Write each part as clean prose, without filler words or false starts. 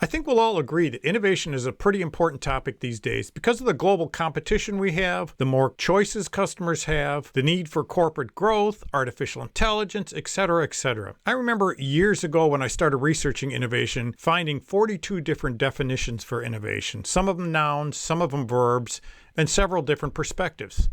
I think we'll all agree that innovation is a pretty important topic these days because of the global competition we have, the more choices customers have, the need for corporate growth, artificial intelligence, etc., etc. I remember years ago when I started researching innovation, finding 42 different definitions for innovation, some of them nouns, some of them verbs, and several different perspectives.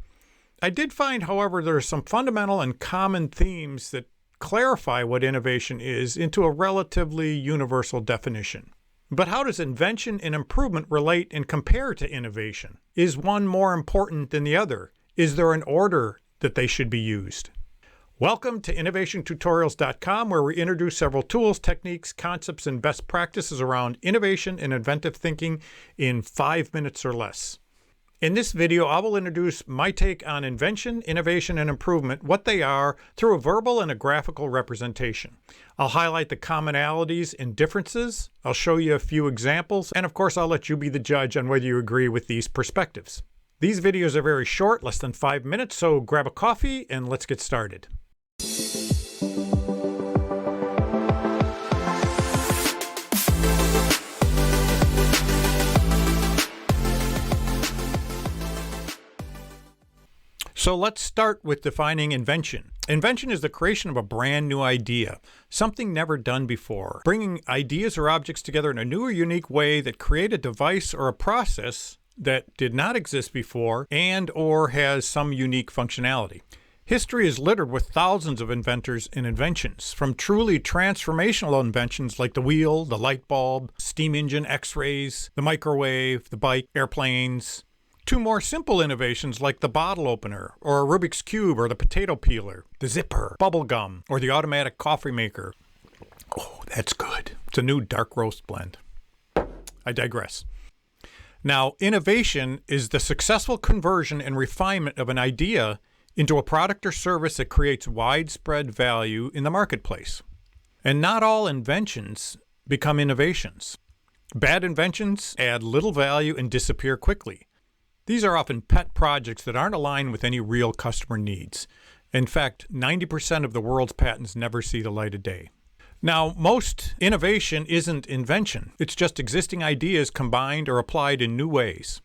I did find, however, there are some fundamental and common themes that clarify what innovation is into a relatively universal definition. But how does invention and improvement relate and compare to innovation? Is one more important than the other? Is there an order that they should be used? Welcome to innovationtutorials.com, where we introduce several tools, techniques, concepts, and best practices around innovation and inventive thinking in 5 minutes or less. In this video, I will introduce my take on invention, innovation, and improvement, what they are, through a verbal and a graphical representation. I'll highlight the commonalities and differences. I'll show you a few examples, and of course, I'll let you be the judge on whether you agree with these perspectives. These videos are very short, less than 5 minutes, so grab a coffee and let's get started. So let's start with defining invention. Invention is the creation of a brand new idea, something never done before, bringing ideas or objects together in a new or unique way that create a device or a process that did not exist before and or has some unique functionality. History is littered with thousands of inventors and inventions, from truly transformational inventions like the wheel, the light bulb, steam engine, X-rays, the microwave, the bike, airplanes, to more simple innovations like the bottle opener, or a Rubik's Cube, or the potato peeler, the zipper, bubble gum, or the automatic coffee maker. Oh, that's good. It's a new dark roast blend. I digress. Now, innovation is the successful conversion and refinement of an idea into a product or service that creates widespread value in the marketplace. And not all inventions become innovations. Bad inventions add little value and disappear quickly. These are often pet projects that aren't aligned with any real customer needs. In fact, 90% of the world's patents never see the light of day. Now, most innovation isn't invention. It's just existing ideas combined or applied in new ways.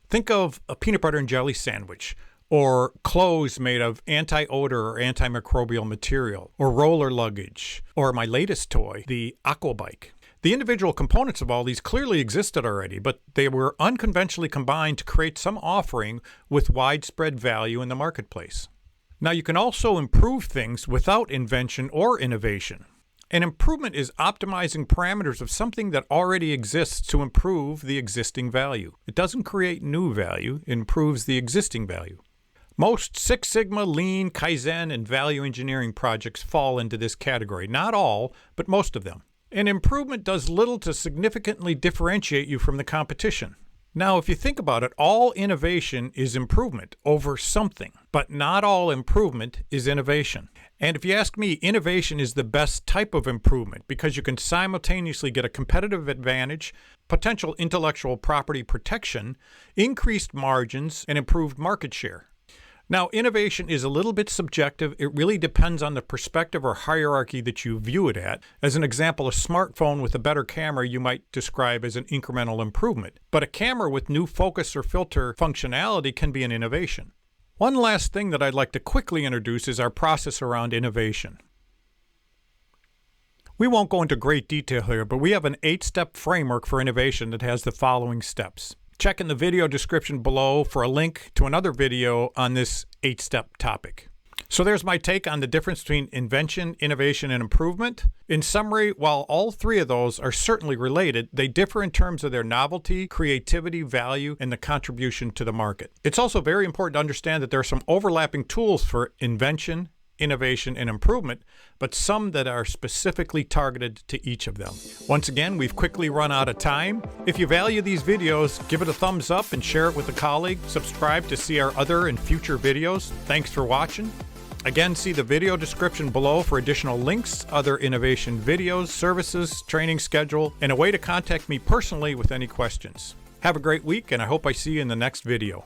Think of a peanut butter and jelly sandwich, or clothes made of anti-odor or antimicrobial material, or roller luggage, or my latest toy, the aquabike. The individual components of all these clearly existed already, but they were unconventionally combined to create some offering with widespread value in the marketplace. Now, you can also improve things without invention or innovation. An improvement is optimizing parameters of something that already exists to improve the existing value. It doesn't create new value, it improves the existing value. Most Six Sigma, Lean, Kaizen, and value engineering projects fall into this category. Not all, but most of them. An improvement does little to significantly differentiate you from the competition. Now, if you think about it, all innovation is improvement over something, but not all improvement is innovation. And if you ask me, innovation is the best type of improvement because you can simultaneously get a competitive advantage, potential intellectual property protection, increased margins, and improved market share. Now, innovation is a little bit subjective. It really depends on the perspective or hierarchy that you view it at. As an example, a smartphone with a better camera you might describe as an incremental improvement. But a camera with new focus or filter functionality can be an innovation. One last thing that I'd like to quickly introduce is our process around innovation. We won't go into great detail here, but we have an 8-step framework for innovation that has the following steps. Check in the video description below for a link to another video on this 8-step topic. So there's my take on the difference between invention, innovation, and improvement. In summary, while all three of those are certainly related, they differ in terms of their novelty, creativity, value, and the contribution to the market. It's also very important to understand that there are some overlapping tools for invention, innovation, and improvement, but some that are specifically targeted to each of them. Once again, we've quickly run out of time. If you value these videos, give it a thumbs up and share it with a colleague. Subscribe to see our other and future videos. Thanks for watching. Again, see the video description below for additional links, other innovation videos, services, training schedule, and a way to contact me personally with any questions. Have a great week, and I hope I see you in the next video.